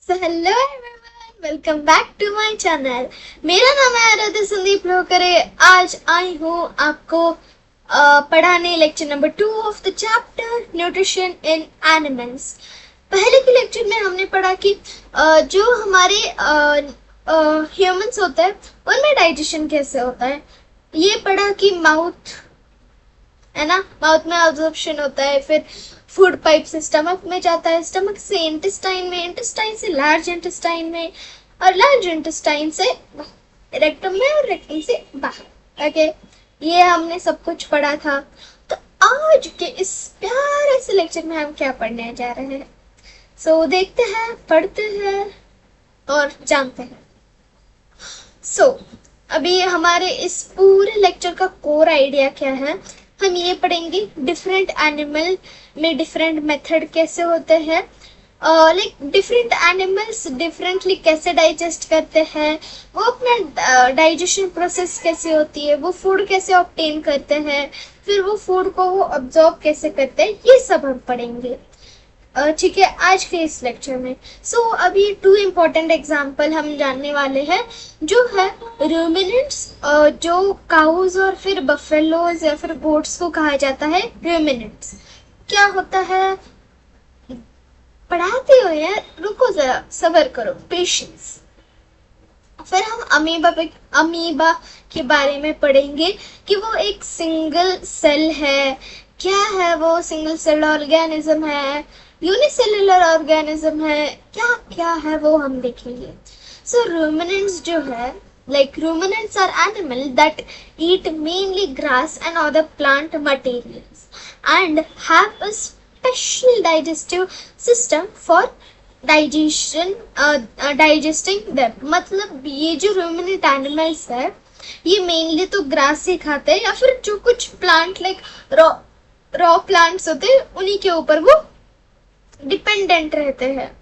So hello everyone, welcome back to my channel. मेरा नाम है आराध्या संदीप लोकरे। आज आई हूँ आपको पढ़ाने lecture number 2 of the chapter nutrition in animals. पहले के लेक्चर में हमने पढ़ा कि जो हमारे ह्यूमंस होते हैं उनमें डाइजेशन कैसे होता है। ये पढ़ा कि माउथ है ना, माउथ में ऑब्जॉर्प्शन होता है, फिर फूड पाइप से स्टमक में जाता है, स्टमक से इंटेस्टाइन में, इंटेस्टाइन से लार्ज इंटेस्टाइन में, और लार्ज इंटेस्टाइन से रेक्टम में, और रेक्टम से बाहर। ओके, ये हमने सब कुछ पढ़ा था। तो आज के इस प्यारे से लेक्चर में हम क्या पढ़ने जा रहे हैं, सो देखते हैं, पढ़ते हैं और जानते हैं। सो अभी हमारे इस पूरे लेक्चर का कोर आइडिया क्या है, हम ये पढ़ेंगे डिफरेंट एनिमल में डिफरेंट मेथड कैसे होते हैं, लाइक डिफरेंट एनिमल्स डिफरेंटली कैसे डाइजेस्ट करते हैं, वो अपना डाइजेशन प्रोसेस कैसे होती है, वो फूड कैसे ऑब्टेन करते हैं, फिर वो फूड को वो अब्जॉर्ब कैसे करते हैं, ये सब हम पढ़ेंगे। ठीक है, आज के इस लेक्चर में। सो अभी 2 इम्पोर्टेंट एग्जाम्पल हम जानने वाले हैं, जो है रूमिनेंट्स, जो काउज और फिर बफेलोज या फिर गोट्स को कहा जाता है रूमिनेंट्स। क्या होता है, पढ़ाते हो यार, रुको जरा, सब्र करो, पेशेंस। फिर हम अमीबा के बारे में पढ़ेंगे कि वो एक सिंगल सेल है। क्या है वो? सिंगल सेल ऑर्गेनिज्म है, यूनिसेलुलर ऑर्गेनिज्म है, क्या क्या है वो हम देखेंगे। सो रूमिनेंट्स जो है, like ruminants are animals that eat mainly grass and other plant materials and have a special digestive system for digesting them। मतलब ये जो ruminant animals है, ये मेनली तो ग्रास ही खाते हैं, या फिर जो कुछ प्लांट लाइक रॉ प्लांट्स होते हैं उन्हीं के ऊपर वो डिपेंडेंट रहते हैं।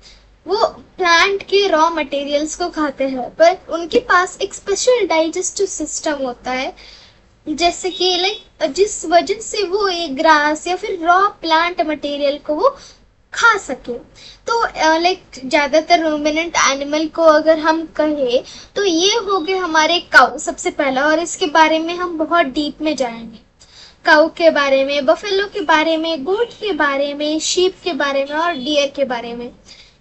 वो प्लांट के रॉ मटेरियल्स को खाते हैं, पर उनके पास एक स्पेशल डाइजेस्टिव सिस्टम होता है, जैसे कि लाइक जिस वजह से वो एक ग्रास या फिर रॉ प्लांट मटेरियल को वो खा सके। तो लाइक ज्यादातर रूमिनेंट एनिमल को अगर हम कहें तो ये हो गए हमारे काऊ सबसे पहला, और इसके बारे में हम बहुत डीप में जाएंगे। काऊ के बारे में, बफेलो के बारे में, गोट के बारे में, शीप के बारे में और डियर के बारे में।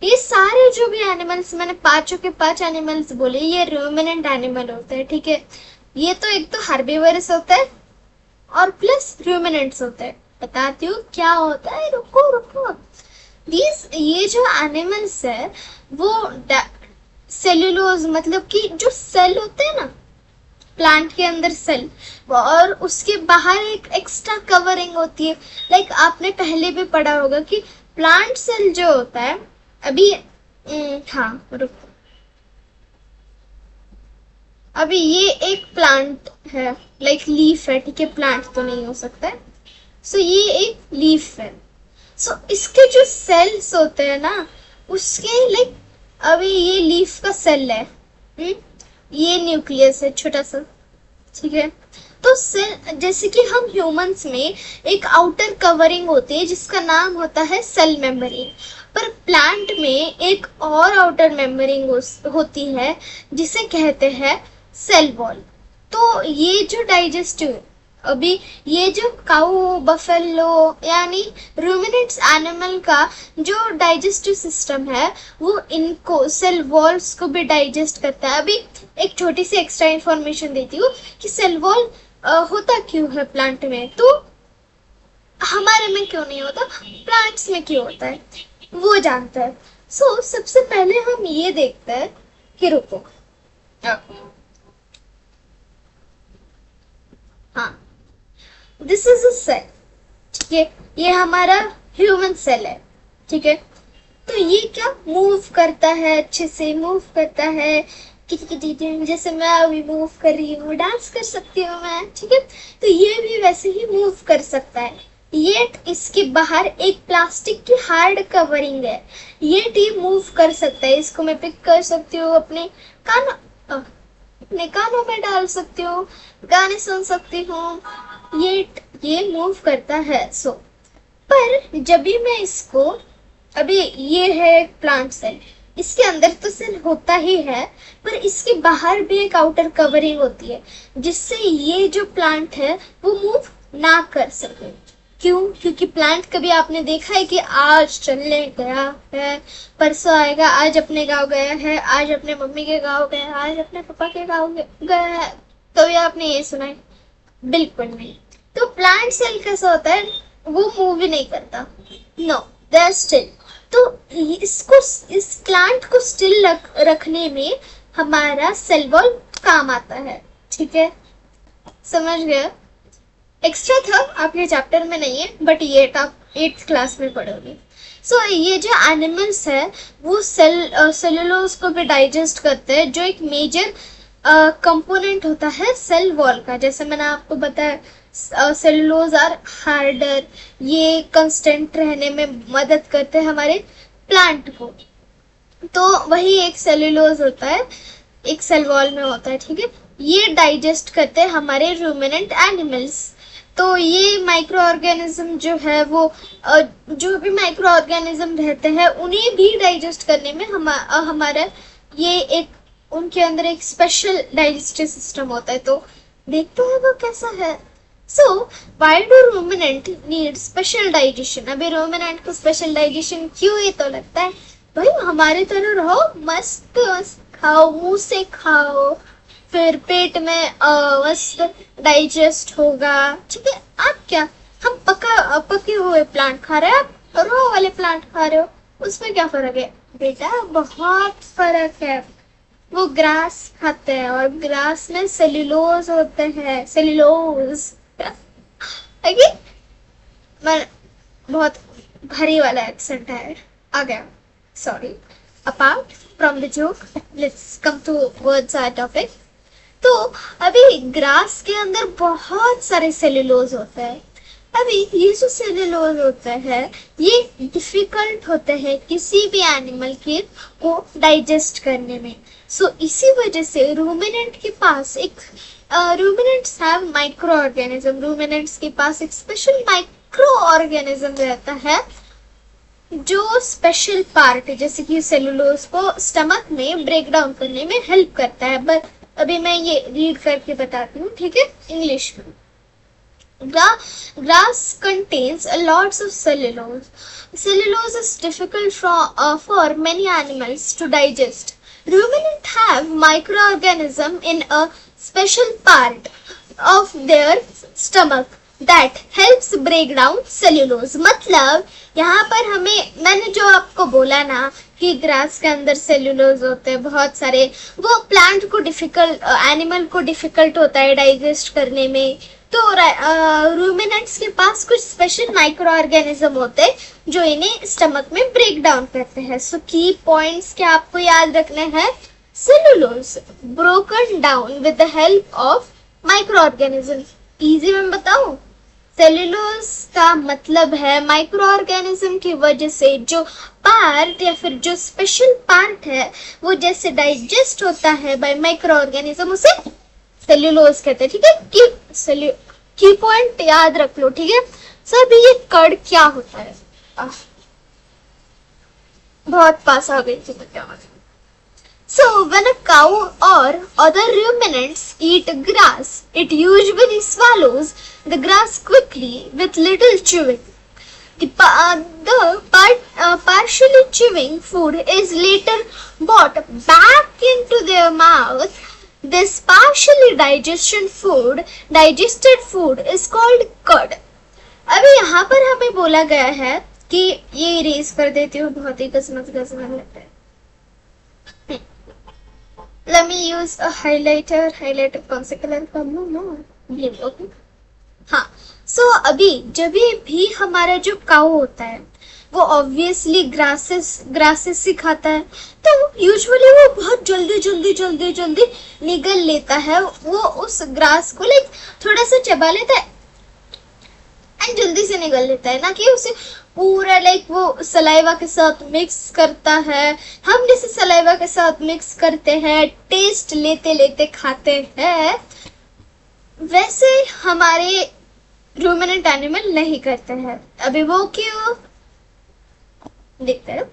ये सारे जो भी एनिमल्स मैंने 5 के 5 एनिमल्स बोले, ये रूमिनेंट एनिमल होते हैं। ठीक है, ये तो एक तो हर्बीवरस होता है और प्लस रूमिनेंट्स होते हैं। बताती हूँ क्या होता है, रुको रुको। ये जो एनिमल्स है वो सेल्यूलोज, मतलब कि जो सेल होते हैं ना प्लांट के अंदर सेल, और उसके बाहर एक एक्स्ट्रा कवरिंग होती है। लाइक आपने पहले भी पढ़ा होगा कि प्लांट सेल जो होता है, अभी हाँ रुको, अभी ये एक प्लांट है, लाइक लीफ है, ठीक है, प्लांट तो नहीं हो सकता है। सो ये एक लीफ है। सो इसके जो सेल्स होते हैं ना, उसके लाइक अभी ये लीफ का सेल है, ये न्यूक्लियस है छोटा सा, ठीक है। तो सेल, जैसे कि हम ह्यूमंस में एक आउटर कवरिंग होती है जिसका नाम होता है सेल मेम्ब्रेन, पर प्लांट में एक और आउटर मेम्ब्रेन होती है जिसे कहते हैं सेल वॉल। तो ये जो डाइजेस्टिव, अभी ये जो काऊ, बफेलो यानी रूमिनेंट्स एनिमल का जो डाइजेस्टिव सिस्टम है, वो इनको सेल वॉल्स को भी डाइजेस्ट करता है। अभी एक छोटी सी एक्स्ट्रा इंफॉर्मेशन देती हूँ कि सेल वॉल होता क्यों है प्लांट में, तो हमारे में क्यों नहीं होता, प्लांट्स में क्यों होता है, वो जानता है। सो सबसे पहले हम ये देखते हैं कि रुको, हाँ, दिस इज अ सेल, ठीक है, ये हमारा ह्यूमन सेल है, ठीक है। तो ये क्या मूव करता है, अच्छे से मूव करता है, जैसे मैं अभी मूव कर रही हूँ, डांस कर सकती हूँ मैं, ठीक है। तो ये भी वैसे ही मूव कर सकता है। ये इसके बाहर एक प्लास्टिक की हार्ड कवरिंग है, ये टीम मूव कर सकता है। इसको मैं पिक कर सकती हूँ, अपने कानों में डाल सकती हूँ, गाने सुन सकती हूँ, ये मूव करता है। पर जब भी मैं इसको, अभी ये है प्लांट सेल, इसके अंदर तो सेल होता ही है, पर इसके बाहर भी एक आउटर कवरिंग होती है जिससे ये जो प्लांट है वो मूव ना कर सके। क्यों? क्योंकि प्लांट कभी आपने देखा है कि आज चलने गया है, परसों आएगा, आज अपने गांव गया है, आज अपने मम्मी के गांव गया है, आज अपने पापा के गांव गया है, तो ये आपने ये सुना है? बिल्कुल नहीं। तो प्लांट सेल कैसा होता है, वो मूव ही नहीं करता, नो दे आर स्टिल। तो इसको, इस प्लांट को स्टिल रखने में हमारा सेल वॉल काम आता है। ठीक है, समझ गए? एक्स्ट्रा था, आपके चैप्टर में नहीं है, बट ये आप 8th क्लास में पढ़ोगे। सो ये जो एनिमल्स है वो सेलुलोज को भी डाइजेस्ट करते हैं, जो एक मेजर कंपोनेंट होता है सेल वॉल का। जैसे मैंने आपको बताया सेलुलोज आर हार्डर, ये कंस्टेंट रहने में मदद करते हैं हमारे प्लांट को। तो वही एक सेलुलोज होता है, एक सेल वॉल में होता है। ठीक है, ये डाइजेस्ट करते हैं हमारे रूमिनेंट एनिमल्स। तो ये माइक्रो ऑर्गेनिज्म जो है वो जो भी माइक्रो ऑर्गेनिज्म रहते हैं उन्हें भी डाइजेस्ट करने में हमारा ये एक, उनके अंदर एक स्पेशल डाइजेस्टिव सिस्टम होता है। तो देखते हैं वो कैसा है। So why do ruminant need special digestion? अभी रूमिनेंट को स्पेशल डाइजेशन क्यों? ये तो लगता है भाई हमारे तरह रहो, मस्त मस्त खाओ, मुंह से खाओ, फिर पेट में मस्त डाइजेस्ट होगा। ठीक है, आप क्या, हम पके हुए प्लांट खा रहे हैं, आप रॉ वाले प्लांट खा रहे हो, उसमें क्या फर्क है बेटा? बहुत फर्क है। वो ग्रास खाते हैं और ग्रास में सेल्यूलोज होते हैं, सेल्यूलोज। मैं बहुत भारी वाला एक्सेंट है, आ गया, sorry. Apart from the joke, let's come towards our topic. तो अभी ग्रास के अंदर बहुत सारे सेल्यूलोज होते हैं। अभी ये जो सेल्यूलोज होते हैं ये डिफिकल्ट होते हैं किसी भी एनिमल के को डाइजेस्ट करने में। सो इसी वजह से रूमिनेंट के पास एक ruminants have micro organism, ruminants के पास एक स्पेशल माइक्रो ऑर्गेनिज्म रहता है जो स्पेशल पार्ट, जैसे कि सेलुलोज को स्टमक में ब्रेक डाउन करने में हेल्प करता है। बट अभी मैं ये रीड करके बताती हूँ, ठीक है, इंग्लिश में। Grass contains a lots of cellulose. Cellulose is difficult for many animals to digest. Ruminants have microorganism in a special part of their stomach that helps break down cellulose. मतलब यहाँ पर हमें, मैंने जो आपको बोला ना कि ग्रास के अंदर सेल्यूलोज होते हैं बहुत सारे, वो प्लांट को डिफिकल्ट, एनिमल को डिफिकल्ट होता है डाइजेस्ट करने में। तो रूमिनेंट्स के पास कुछ स्पेशल माइक्रो ऑर्गेनिज्म होते हैं जो इन्हें स्टमक में ब्रेक डाउन करते हैं। सो की पॉइंट्स क्या आपको याद रखने हैं? Cellulose broken down with the help of micro organism. Easy में बताऊं, सेलुलोज का मतलब है माइक्रो ऑर्गेनिज्म की वजह से जो पार्ट या फिर जो स्पेशल पार्ट है वो जैसे डाइजेस्ट होता है बाय माइक्रो ऑर्गेनिज्म, उसे सेल्यूलोज कहते हैं। ठीक है, की पॉइंट याद रख लो। ठीक है सर, ये कर्ड क्या होता है? बहुत पास आ गई थी क्या? So when a cow or other ruminants eat grass, it usually swallows the grass quickly with little chewing. The partially chewing food is later brought back into their mouth. This partially digested food is called curd. अभी यहाँ पर हमें बोला गया है कि ये erase कर देती हूँ, बहुत ही गजमत लगता है। Let me use a highlighter. Highlighter कौन से कलर का लूँ? ब्लू। ओके, हाँ। सो अभी जब भी हमारा जो काऊ होता है वो ऑब्वियसली ग्रासेस ही खाता है, तो यूजुअली वो बहुत जल्दी निगल लेता है। वो उस ग्रास को लाइक थोड़ा सा चबा लेता है एंड जल्दी से निगल लेता है, ना कि उसे पूरा लाइक वो सलाइवा के साथ मिक्स करता है। हम जैसे सलाइवा के साथ मिक्स करते हैं, टेस्ट लेते खाते हैं, वैसे हमारे रूमिनेंट एनिमल नहीं करते हैं। अभी वो क्यों? देखते हैं।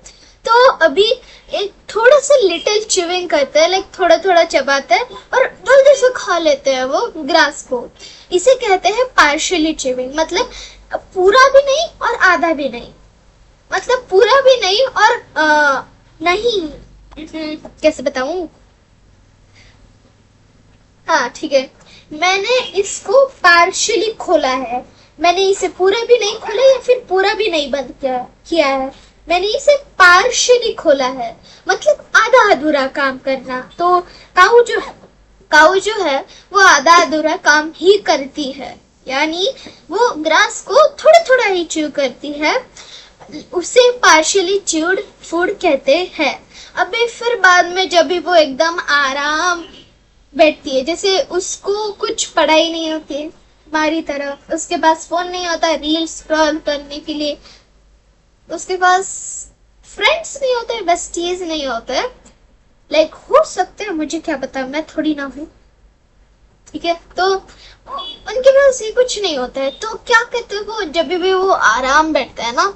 तो अभी एक थोड़ा सा लिटिल च्यूइंग करते हैं, लाइक थोड़ा थोड़ा चबाते हैं और जल्दी से खा लेते हैं वो ग्रास को। इसे कहते हैं पार्शियली च्यूइंग, मतलब पूरा भी नहीं और आधा भी नहीं, मतलब पूरा भी नहीं और नहीं, कैसे बताऊं। हाँ ठीक है, मैंने इसको पार्शियली खोला है, मैंने इसे पूरा भी नहीं खोला या फिर पूरा भी नहीं बंद किया है, मैंने इसे पार्शियली खोला है, मतलब आधा अधूरा काम करना। तो काऊ जो है वो आधा अधूरा काम ही करती है, यानी वो ग्रास को थोड़ा थोड़ा ही च्यू करती है, उसे पार्शियली च्यूड फूड कहते हैं। अबे फिर बाद में जब भी वो एकदम आराम बैठती है, जैसे उसको कुछ पढ़ाई नहीं होती है हमारी तरह, उसके पास फोन नहीं होता रील स्क्रॉल करने के लिए, उसके पास फ्रेंड्स नहीं होते, बेस्टीज नहीं होते, लाइक हो सकते हैं, मुझे क्या पता, मैं थोड़ी ना हूँ, ठीक है। तो उनके पास ये कुछ नहीं होता है, तो क्या कहते हैं वो, जब भी वो आराम बैठता है ना,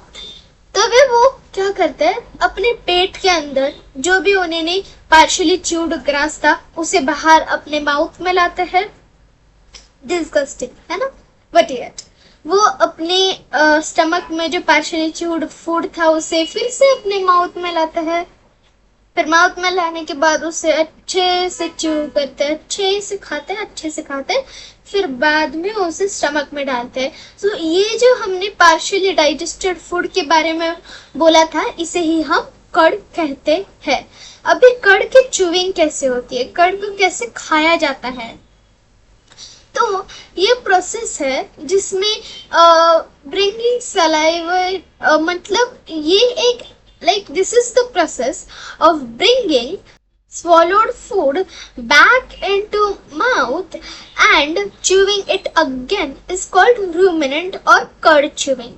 तभी वो क्या करते हैं, अपने पेट के अंदर जो भी उन्होंने पार्शियली च्यूड ग्रास था उसे बाहर अपने माउथ में लाते हैं। डिस्गस्टिंग है ना, बट येट वो अपने स्टमक में जो पार्शियली च्यूड फूड था उसे फिर से अपने माउथ में लाते हैं, फिर माउथ में लाने के बाद उसे अच्छे से च्यू करते हैं, अच्छे से खाते हैं, फिर बाद में उसे स्टमक में डालते हैं। तो ये जो हमने पार्शियली डाइजेस्टेड फूड के बारे में बोला था, इसे ही हम कड़ कहते हैं। अभी कड़ की च्यूइंग कैसे होती है, कड़ को कैसे खाया जाता है, तो ये प्रोसेस है जिसमें ब्रिंगिंग सलाइवा, मतलब ये एक like this is the process of bringing swallowed food back into mouth and chewing it again is called ruminant or curd chewing।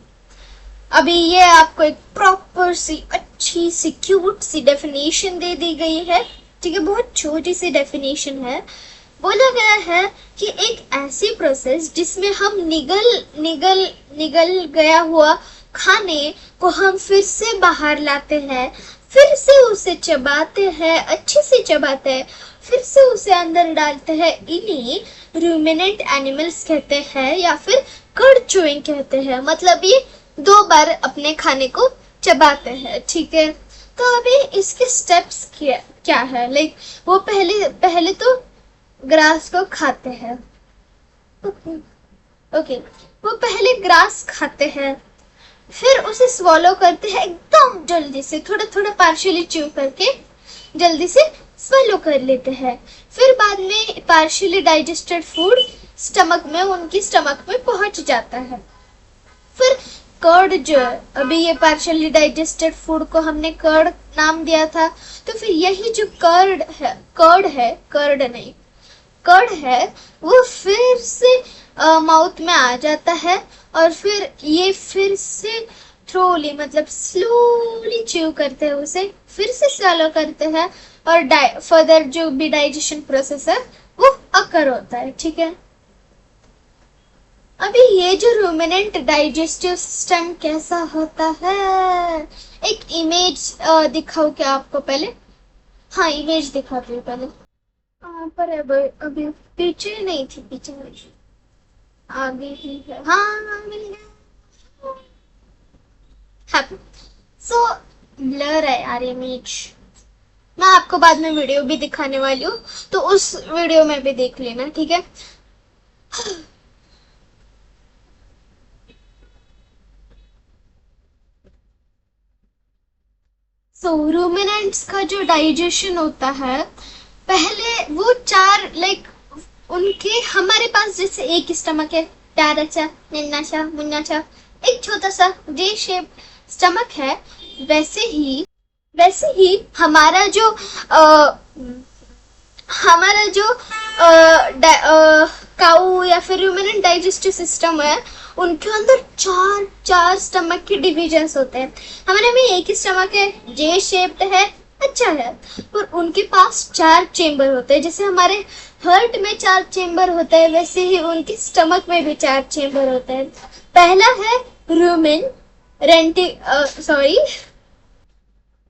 अभी ये आपको एक प्रॉपर सी अच्छी सी क्यूट सी डेफिनेशन दे दी गई है, ठीक है, बहुत छोटी सी डेफिनेशन है। बोला गया है कि एक ऐसी प्रोसेस जिसमें हम निगल गया हुआ खाने को हम फिर से बाहर लाते हैं, फिर से उसे चबाते हैं, अच्छे से चबाते हैं, फिर से उसे अंदर डालते हैं, इन्हीं रूमिनेंट एनिमल्स कहते हैं या फिर कर्ड च्यूइंग कहते हैं। मतलब ये 2 बार अपने खाने को चबाते हैं, ठीक है। तो अभी इसके स्टेप्स क्या है, लाइक वो पहले तो ग्रास को खाते हैं, ओके, वो पहले ग्रास खाते हैं, फिर उसे स्वॉलो करते हैं एकदम जल्दी से, थोड़ा थोड़ा पार्शियली च्यू करके जल्दी से स्वॉलो कर लेते हैं। फिर बाद में पार्शियली डाइजेस्टेड फूड उनकी स्टमक में पहुंच जाता है। फिर कर्ड जो अभी ये पार्शियली डाइजेस्टेड फूड को हमने कर्ड नाम दिया था, तो फिर यही जो कर्ड है वो फिर से माउथ में आ जाता है और फिर ये फिर से थ्रोली मतलब स्लोली च्यू करते हैं, उसे फिर से swallow करते हैं और फर्दर जो भी डाइजेशन प्रोसेस है वो अकर होता है, ठीक है। अभी ये जो रूमिनेंट डाइजेस्टिव सिस्टम कैसा होता है, एक इमेज दिखाओ क्या आपको पहले, हाँ इमेज दिखाती हूँ पहले, पर अभी पीछे नहीं थी, पीछे नहीं थी, आगे ही है, हाँ मिल गया। सो ब्लर है यार इमेज, मैं आपको बाद में वीडियो भी दिखाने वाली हूँ, तो उस वीडियो में भी देख लेना, ठीक है। सो रूमिनेंट्स का जो डाइजेशन होता है, पहले वो 4 लाइक उनके, हमारे पास जैसे एक स्टमक है, प्यारा नन्ना मुन्ना, एक छोटा सा जे शेप स्टमक है, वैसे ही हमारा जो काऊ या फिर रूमिनेंट डाइजेस्टिव सिस्टम है, उनके अंदर 4 स्टमक के डिविजन्स होते हैं। हमारे में एक ही स्टमक है, जे शेप्ड है, अच्छा है, पर उनके पास 4 चेम्बर होते हैं। जैसे हमारे हार्ट में 4 चेम्बर होते हैं, वैसे ही उनके स्टमक में भी 4 चेम्बर होते हैं। पहला है रूमिन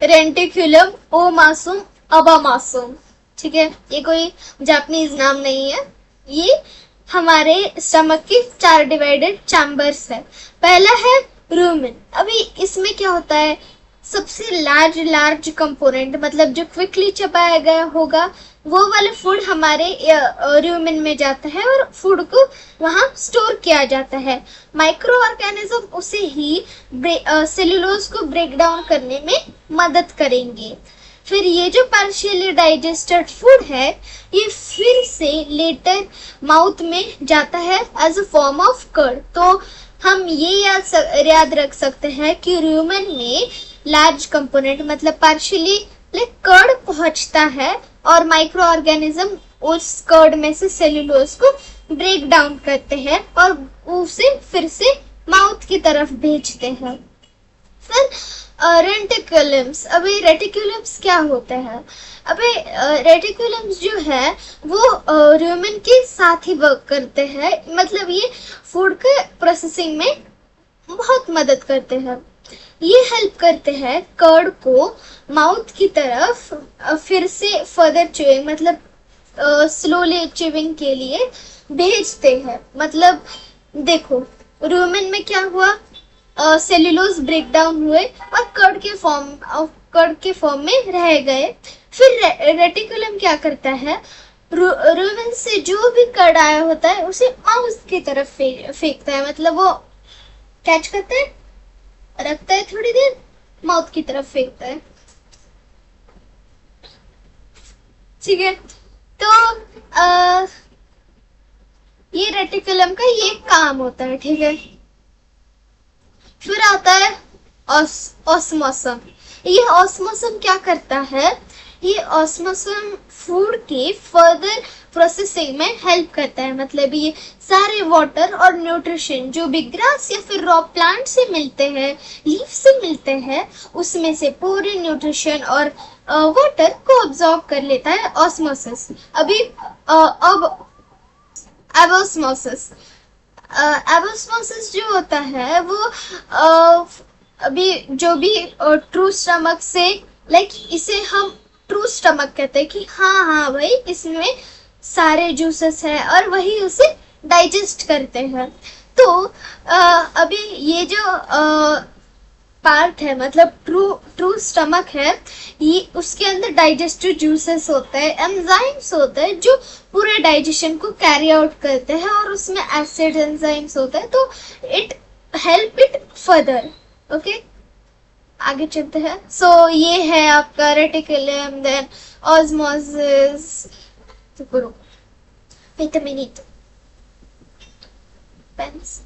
रेंटिकुलम ओ मासूम अबा मासूम। ठीक है, ये कोई जापानीज नाम नहीं है। ये हमारे स्टमक के 4 डिवाइडेड चैम्बर्स है। पहला है रूमेन। अभी इसमें क्या होता है, सबसे लार्ज कंपोनेंट मतलब जो क्विकली चबाया गया होगा वो वाला फूड हमारे रूमेन में जाता है और फूड को वहां स्टोर किया जाता है। माइक्रो ऑर्गेनिज्म उसे ही सेल्यूलोज को ब्रेक डाउन करने में मदद करेंगे। फिर ये जो पार्शियली डाइजेस्टेड फूड है ये फिर से लेटर माउथ में जाता है as a form of curd. तो हम ये याद रख सकते हैं कि रूमेन में लार्ज कंपोनेंट मतलब पार्शियली लाइक कर्ड पहुंचता है और माइक्रो ऑर्गेनिज्म उस कर्ड में से सेल्यूलोज को ब्रेक डाउन करते हैं और उसे फिर से माउथ की तरफ भेजते हैं। फिर रेटिकुलम्स। अभी रेटिकुलम्स क्या होता है, अभी रेटिकुलम्स जो है वो रूमेन के साथ ही वर्क करते हैं, मतलब ये फूड के प्रोसेसिंग में बहुत मदद करते हैं। ये हेल्प करते हैं कर्ड को माउथ की तरफ फिर से फर्दर च्यूइंग मतलब स्लोली च्यूइंग के लिए भेजते हैं। मतलब देखो रूमेन में क्या हुआ, सेल्यूलोज ब्रेक डाउन हुए और कर्ड के फॉर्म में रह गए। फिर रेटिकुलम क्या करता है, रूमेन से जो भी कर्ड आया होता है उसे माउथ की तरफ फेंकता है, मतलब वो कैच करता है, रखता है, थोड़ी देर माउथ की तरफ फेंकता है। ठीक है, तो ये रेटिकुलम का ये काम होता है। ठीक है, फिर आता है ऑस्मोसम। ये ऑस्मोसम क्या करता है, ये ऑस्मोसम फूड के फर्दर प्रोसेसिंग में हेल्प करता है। मतलब ये सारे वाटर और न्यूट्रिशन जो भी ग्रास या फिर रॉ प्लांट से मिलते हैं, लीफ से मिलते हैं, उसमें से पूरे न्यूट्रिशन और वाटर को ऑब्जॉर्व कर लेता है ऑस्मोसिस। अभी अब एबोस्मोसिस। एबोस्मोसिस जो होता है वो अभी जो भी ट्रू स्टमक से लाइक इसे हम ट्रू स्टमक कहते हैं कि हाँ भाई इसमें सारे जूसेस है और वही उसे डाइजेस्ट करते हैं। तो अभी ये जो पार्ट है मतलब ट्रू स्टमक है, ये उसके अंदर डाइजेस्टिव जूसेस होते हैं, एंजाइम्स होते हैं जो पूरे डाइजेशन को कैरी आउट करते हैं और उसमें एसिड एंजाइम्स होते हैं, तो it help it further. Okay, आगे चलते हैं। सो ये है आपका reticulum, then osmosis. Wait a minute. Pens.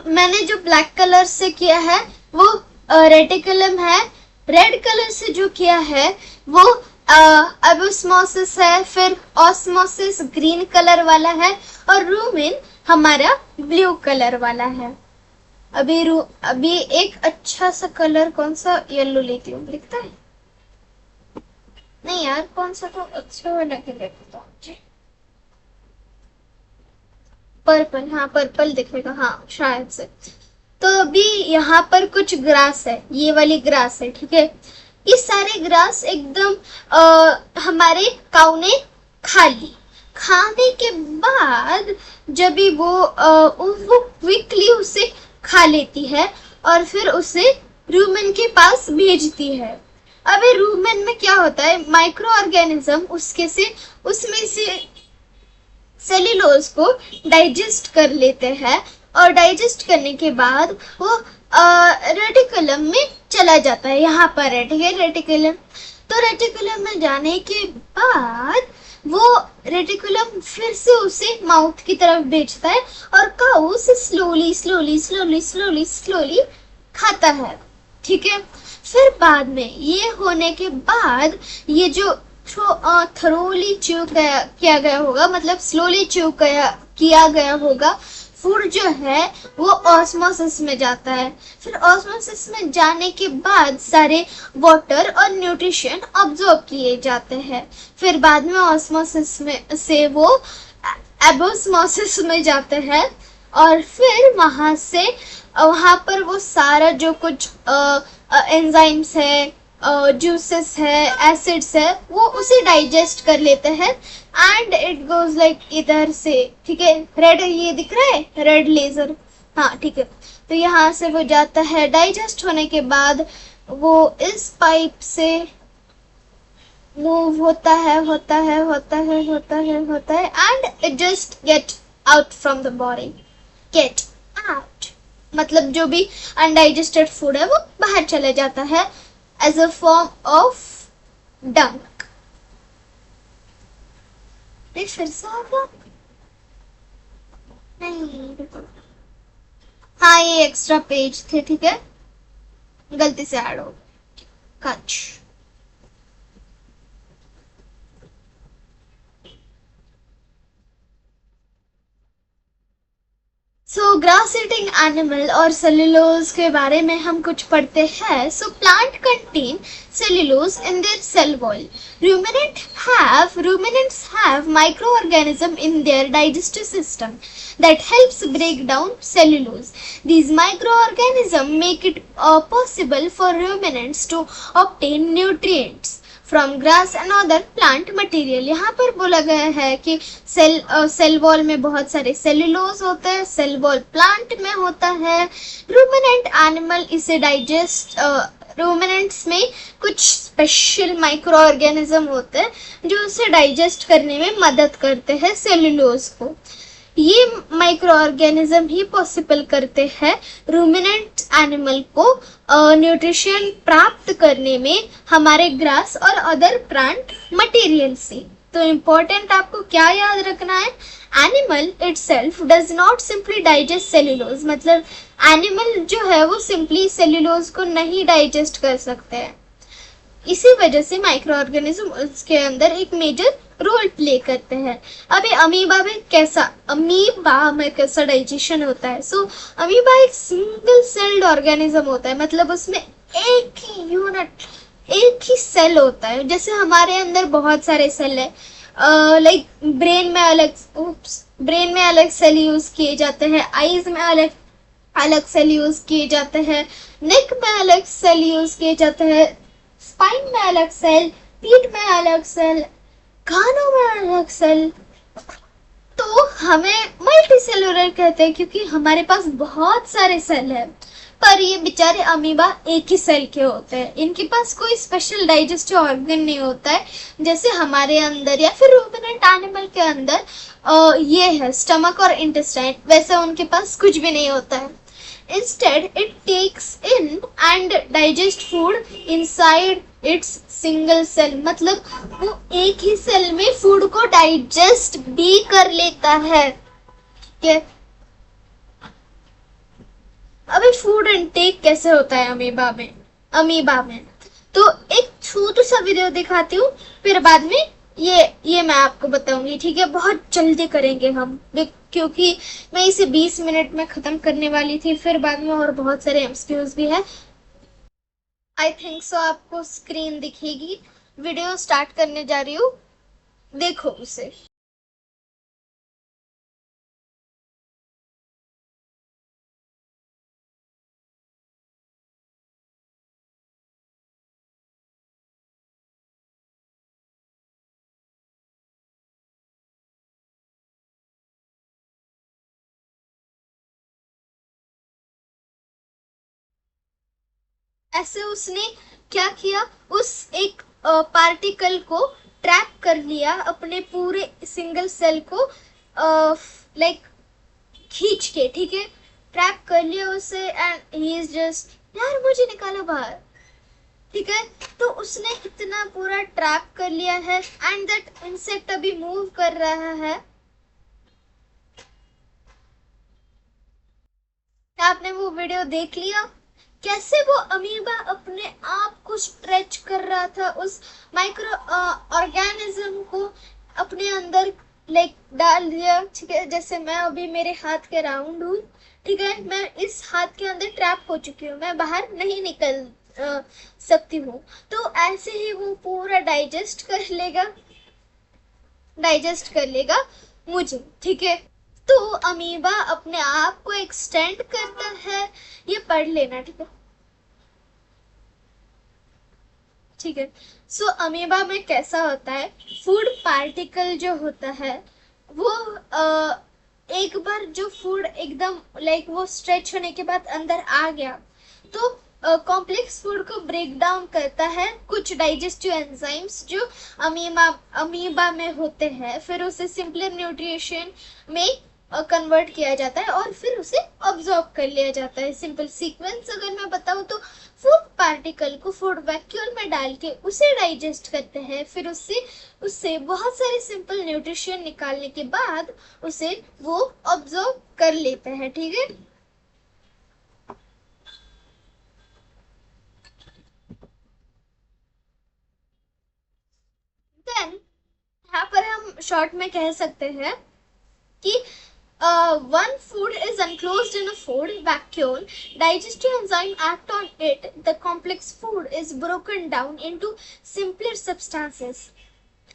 मैंने जो ब्लैक कलर से किया है वो रेटिकुलम है, रेड कलर से जो किया है वो एबोस्मोसिस है, फिर ऑस्मोसिस ग्रीन कलर वाला है और रूमेन हमारा ब्लू कलर वाला है। अभी एक अच्छा सा कलर कौन सा, येलो लेती हूँ, लिखता है नहीं यार, कौन सा तो अच्छा वाला देखता हूँ, पर्पल। हाँ पर्पल दिखेगा, हाँ शायद से। तो अभी यहाँ पर कुछ ग्रास है, ये वाली ग्रास है। ठीक है, ये सारे ग्रास एकदम हमारे काऊ ने खा ली। खाने के बाद जब भी वो क्विकली उसे खा लेती है और फिर उसे रूमेन के पास भेजती है। अबे रूमेन में क्या होता है, माइक्रो ऑर्गेनिज्म उसमें से सेल्यूलोज को डाइजेस्ट कर लेते हैं और डाइजेस्ट करने के बाद वो रेटिकुलम में चला जाता है। यहाँ पर है, ठीक है, रेटिकुलम। तो रेटिकुलम में जाने के बाद वो रेटिकुलम फिर से उसे माउथ की तरफ भेजता है और काऊ उसे slowly slowly slowly slowly slowly खाता है। ठीक है, फिर बाद में ये होने के बाद ये जो थरोली च्यू किया गया होगा, मतलब स्लोली च्यू किया गया होगा फूड जो है वो ऑस्मोसिस में जाता है। फिर ऑस्मोसिस में जाने के बाद सारे वाटर और न्यूट्रिशन ऑब्जॉर्ब किए जाते हैं। फिर बाद में ऑस्मोसिस में से वो एबोस्मोसिस में जाते हैं और फिर वहां से वहां पर वो सारा जो कुछ एंजाइम्स है, जूसेस है, एसिड्स है, वो उसे डाइजेस्ट कर लेते हैं एंड इट गोज लाइक इधर से, ठीक है। रेड ये दिख रहा है, रेड लेजर, हाँ ठीक है। तो यहाँ से वो जाता है, डाइजेस्ट होने के बाद वो इस पाइप से मूव होता है and it just get out from the body. Get out मतलब जो भी अनडाइजेस्टेड फूड है वो बाहर चले जाता है एज अ फॉर्म ऑफ डंक। फिर से होगा नहीं, हाँ ये एक्स्ट्रा पेज थे, ठीक है, गलती से ऐड हो कच। सो ग्रास ईटिंग एनिमल और सेल्यूलोज के बारे में हम कुछ पढ़ते हैं। So plant contain cellulose in their cell wall. Ruminants have microorganism in their digestive system that helps break down cellulose. These microorganisms make it possible for ruminants to obtain nutrients from grass and other plant material. यहाँ पर बोला गया है कि cell wall में बहुत सारे cellulose होते हैं, सेल वॉल प्लांट में होता है। रूमिनेंट एनिमल इसे डाइजेस्ट, रूमिनेंट्स में कुछ स्पेशल माइक्रो ऑर्गेनिज्म होते हैं जो उसे डाइजेस्ट करने में मदद करते हैं सेल्यूलोज को। ये माइक्रो ऑर्गेनिज्म ही पॉसिबल करते हैं रूमिनेंट एनिमल को न्यूट्रिशन प्राप्त करने में हमारे ग्रास और अदर प्लांट मटेरियल से। तो इम्पोर्टेंट आपको क्या याद रखना है, animal itself does not simply digest cellulose, मतलब एनिमल जो है वो सिंपली सेल्यूलोज को नहीं डाइजेस्ट कर सकते हैं। इसी वजह से माइक्रो ऑर्गेनिज्म उसके अंदर एक मेजर रोल प्ले करते हैं। अभी अमीबा में कैसा डाइजेशन होता है। सो अमीबा एक सिंगल सेल्ड ऑर्गेनिज्म होता है, मतलब उसमें एक ही यूनिट, एक ही सेल होता है। जैसे हमारे अंदर बहुत सारे सेल है, लाइक ब्रेन में अलग सेल यूज किए जाते हैं, आईज में अलग सेल यूज किए जाते हैं, नेक में अलग सेल यूज किए जाते हैं, स्पाइन में अलग सेल, पीठ में अलग सेल, कानों में अलग सेल। तो हमें मल्टी सेलुलर कहते हैं क्योंकि हमारे पास बहुत सारे सेल हैं। पर ये बेचारे अमीबा एक ही सेल के होते हैं, इनके पास कोई स्पेशल डाइजेस्टिव ऑर्गन नहीं होता है जैसे हमारे अंदर या फिर रूमिनेंट एनिमल के अंदर ये है स्टमक और इंटेस्टाइन, वैसे उनके पास कुछ भी नहीं होता है। Instead, it takes in and digest food inside its single cell, मतलब वो एक ही सेल में फूड को डाइजेस्ट भी कर लेता है। ठीक है, अभी फूड इनटेक कैसे होता है अमीबा में तो एक छोटा सा वीडियो दिखाती हूँ, फिर बाद में ये मैं आपको बताऊंगी, ठीक है। बहुत जल्दी करेंगे हम क्योंकि मैं इसे 20 मिनट में खत्म करने वाली थी, फिर बाद में और बहुत सारे एमसीक्यूज भी है। आई थिंक सो आपको स्क्रीन दिखेगी, वीडियो स्टार्ट करने जा रही हूँ, देखो उसे। ऐसे उसने क्या किया, उस एक पार्टिकल को ट्रैप कर लिया, अपने पूरे सिंगल सेल को लाइक खींच के, ठीक है, ट्रैप कर लिया उसे एंड ही इज जस्ट, यार मुझे निकालो बाहर, ठीक है। तो उसने इतना पूरा ट्रैप कर लिया है एंड दैट इंसेक्ट अभी मूव कर रहा है। आपने वो वीडियो देख लिया कैसे वो अमीबा अपने आप को स्ट्रेच कर रहा था, उस माइक्रो ऑर्गेनिज्म को अपने अंदर लाइक डाल दिया, ठीक है। जैसे मैं अभी मेरे हाथ के राउंड हूँ, ठीक है, मैं इस हाथ के अंदर ट्रैप हो चुकी हूँ, मैं बाहर नहीं निकल सकती हूँ। तो ऐसे ही वो पूरा डाइजेस्ट कर लेगा मुझे, ठीक है। तो अमीबा अपने आप को एक्सटेंड करता है, ये पढ़ लेना, ठीक है, ठीक है। सो अमीबा में कैसा होता है, फूड पार्टिकल जो होता है वो एक बार जो फूड एकदम लाइक वो स्ट्रेच होने के बाद अंदर आ गया, तो कॉम्प्लेक्स फूड को ब्रेक डाउन करता है कुछ डाइजेस्टिव एंजाइम्स जो अमीबा अमीबा में होते हैं, फिर उसे सिंपलर न्यूट्रिशन में कन्वर्ट किया जाता है और फिर उसे ऑब्जॉर्ब कर लिया जाता है। सिंपल सीक्वेंस अगर मैं बताऊं तो फूड पार्टिकल को फूड वैक्यूल में डाल के उसे डाइजेस्ट करते हैं, फिर उससे उससे बहुत सारे सिंपल न्यूट्रिशन निकालने के बाद उसे वो ऑब्जॉर्ब कर लेते हैं, ठीक है। देन यहाँ पर हम शॉर्ट में कह सकते हैं कि one food is enclosed in a food vacuole, digestive enzyme act on it, the complex food is broken down into simpler substances.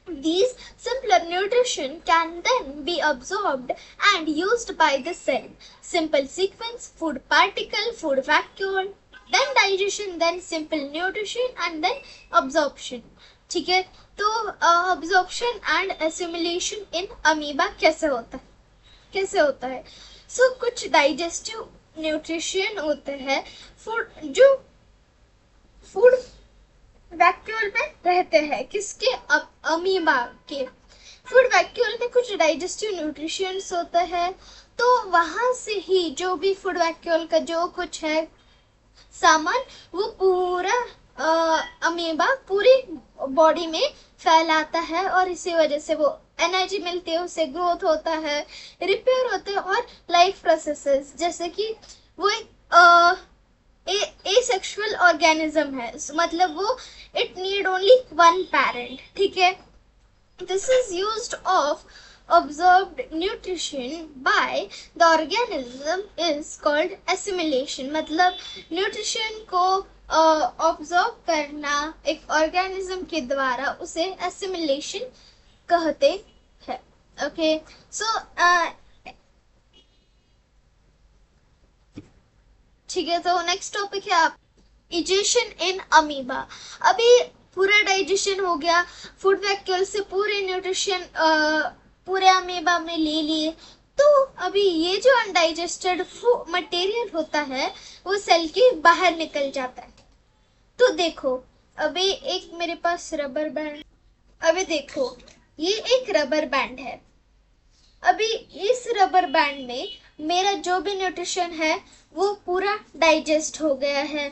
These simpler nutrition can then be absorbed and used by the cell. Simple sequence: food particle, food vacuole, then digestion, then simple nutrition and then absorption, ठीक है। तो absorption and assimilation in amoeba कैसे होता है कुछ digestive nutrition होते हैं food जो फूड वैक्यूल में रहते हैं, किसके, अमीबा के। फूड वैक्यूल में कुछ डाइजेस्टिव न्यूट्रिशंस होते हैं, तो वहां से ही जो भी फूड वैक्यूल का जो कुछ है सामान वो पूरा अमीबा पूरी बॉडी में फैलाता है और इसी वजह से वो एनर्जी मिलती है, उससे ग्रोथ होता है, रिपेयर होते हैं और लाइफ प्रोसेसेस, जैसे कि वो एक एसेक्सुअल ऑर्गेनिज्म है, मतलब वो it need only one parent, ठीक है। This is used of absorbed nutrition by the organism is called assimilation, मतलब न्यूट्रिशन को ऑब्जॉर्ब करना एक ऑर्गेनिज्म के द्वारा उसे एसिमिलेशन कहते हैं, ओके। सो ठीक है, तो नेक्स्ट टॉपिक है आप इजेशन इन अमीबा। अभी पूरा डाइजेशन हो गया, फूड वैक्यूल से पूरे न्यूट्रिशन पूरे अमीबा में ले लिए, तो अभी ये जो अनडाइजेस्टेड मटेरियल होता है वो सेल के बाहर निकल जाता है। तो देखो अभी एक मेरे पास रबर बैंड, अभी देखो ये एक रबर बैंड है, अभी इस रबर बैंड में मेरा जो भी न्यूट्रिशन है वो पूरा डाइजेस्ट हो गया है।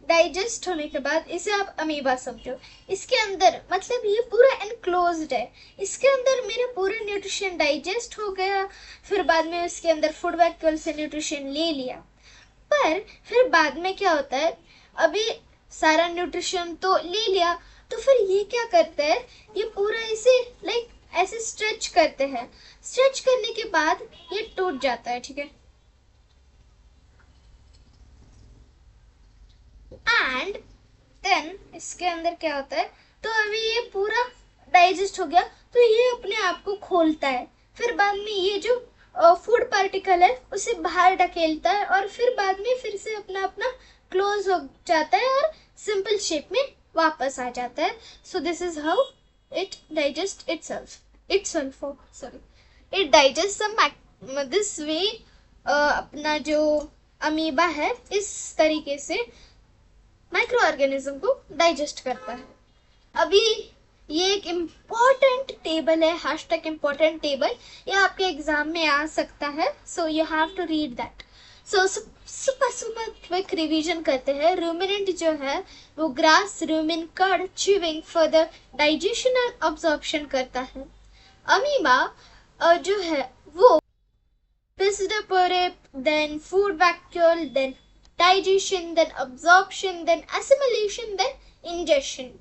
डाइजेस्ट होने के बाद इसे आप अमीबा समझो, इसके अंदर मतलब ये पूरा एनक्लोज्ड है, इसके अंदर मेरा पूरा न्यूट्रिशन डाइजेस्ट हो गया, फिर बाद में इसके अंदर फूड वैक्यूल से न्यूट्रिशन ले लिया, पर फिर बाद में क्या होता है, अभी सारा न्यूट्रिशन तो ले लिया, तो फिर ये क्या करता है, ये पूरा इसे लाइक ऐसे स्ट्रेच करते हैं, स्ट्रेच करने के बाद ये टूट जाता है, ठीक है। एंड देन इसके अंदर क्या होता है, तो अभी ये पूरा डाइजेस्ट हो गया, तो ये अपने आप को खोलता है, फिर बाद में ये जो फूड पार्टिकल है उसे बाहर ढकेलता है और फिर बाद में फिर से अपना अपना क्लोज हो जाता है और सिंपल शेप में वापस आ जाता है। So this is how it digest itself sorry it digest this way. अपना जो अमीबा है इस तरीके से माइक्रो ऑर्गेनिज्म को डाइजेस्ट करता है। अभी ये एक इम्पॉर्टेंट टेबल है, हैशटैग इम्पॉर्टेंट टेबल, ये आपके एग्जाम में आ सकता है, so you have to read that. So super quick revision करते हैं। रूमिनेंट जो है वो grass, rumen, curd, chewing for the digestion and absorption करता है। अमीबा जो है वो pisidiopore, then food vacuole, then digestion, then absorption, then assimilation, then ingestion.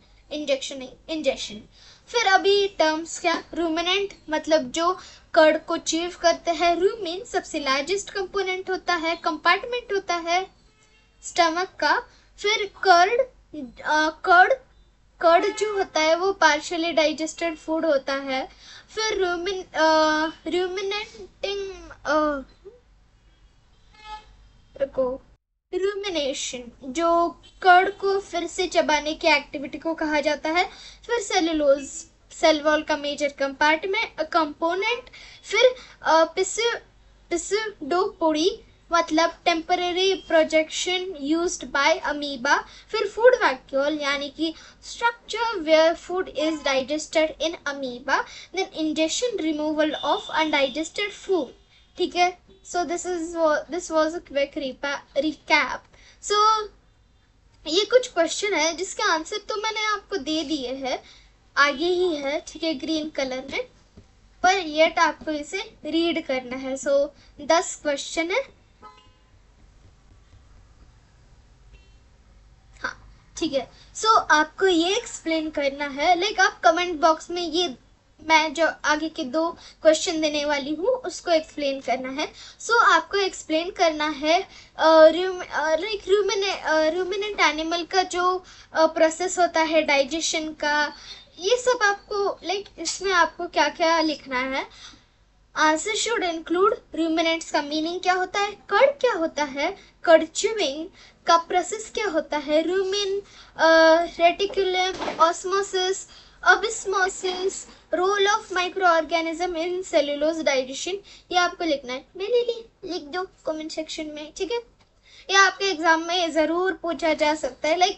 फिर अभी टर्म्स क्या, रूमिनेंट मतलब जो कर्ड को चीव करते हैं, रूमिन सबसे लार्जेस्ट कंपोनेंट होता है, कंपार्टमेंट होता है स्टमक का। फिर कर्ड, कर्ड कर्ड जो होता है वो पार्शियली डाइजेस्टेड फूड होता है। फिर रूमिनेटिंग रुको रूमिनेशन जो कर्ड को फिर से चबाने की एक्टिविटी को कहा जाता है। फिर सेलुलोज सेल वॉल का मेजर कंपार्टमेंट कंपोनेंट। फिर पिस्यूडोपोडी मतलब temporary projection used by amoeba. फिर फूड वैक्यूल यानी कि structure where food is digested in amoeba. Then injection removal of undigested food. ठीक है, so this was a quick recap. So ये कुछ question है जिसके आंसर तो मैंने आपको दे दिए हैं, आगे ही है, ठीक है, ग्रीन कलर में, पर येट आपको इसे रीड करना है। सो 10 क्वेश्चन है, हाँ ठीक है। सो आपको ये एक्सप्लेन करना है, लाइक आप कमेंट बॉक्स में ये मैं जो आगे के 2 क्वेश्चन देने वाली हूँ उसको एक्सप्लेन करना है। सो आपको एक्सप्लेन करना है लाइक रूमिनेंट एनिमल का जो प्रोसेस होता है डाइजेशन का, ये सब आपको लाइक इसमें आपको क्या क्या लिखना है। आंसर शुड इंक्लूड रूमिनेंट्स का मीनिंग क्या होता है, कर्ड क्या होता है, कर्ड च्यूइंग का प्रोसेस क्या होता है, रूमिन रेटिकुलम ऑस्मोसिस अबिस्मोसिस, role of micro organism in cellulose digestion, ये आपको लिखना है। मैंने लिख दो कमेंट सेक्शन में, ठीक है। ये आपके एग्जाम में जरूर पूछा जा सकता है,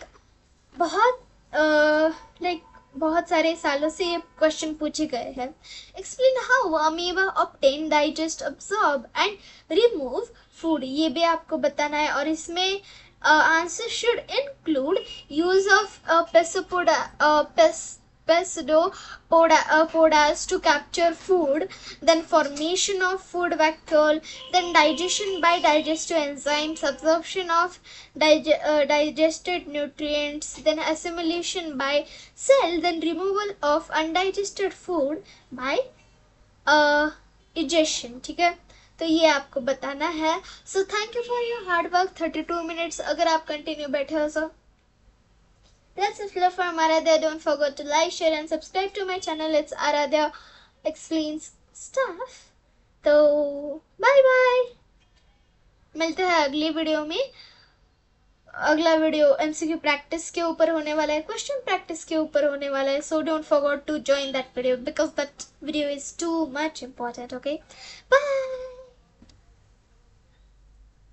बहुत सारे सालों से ये क्वेश्चन पूछे गए हैं। Explain how amoeba obtain digest absorb and remove food, ये भी आपको बताना है। और इसमें answer should include use of pseudopods to capture food, then formation of food vacuole, then digestion by digestive enzymes, absorption of digested nutrients, then assimilation by cell, then removal of undigested food by digestion, ठीक है। तो ये आपको बताना है। So thank you for your hard work. 32 minutes अगर आप continue बैठे हो सो that's it from Aradhya. Don't forget to like, share and subscribe to my channel. It's Aradhya Explains Stuff. तो बाय बाय, मिलते हैं अगली वीडियो में। अगला वीडियो एमसीक्यू प्रैक्टिस के ऊपर होने वाला है, क्वेश्चन प्रैक्टिस के ऊपर होने वाला है। So don't forget to join that video because that video is too much important. Okay bye.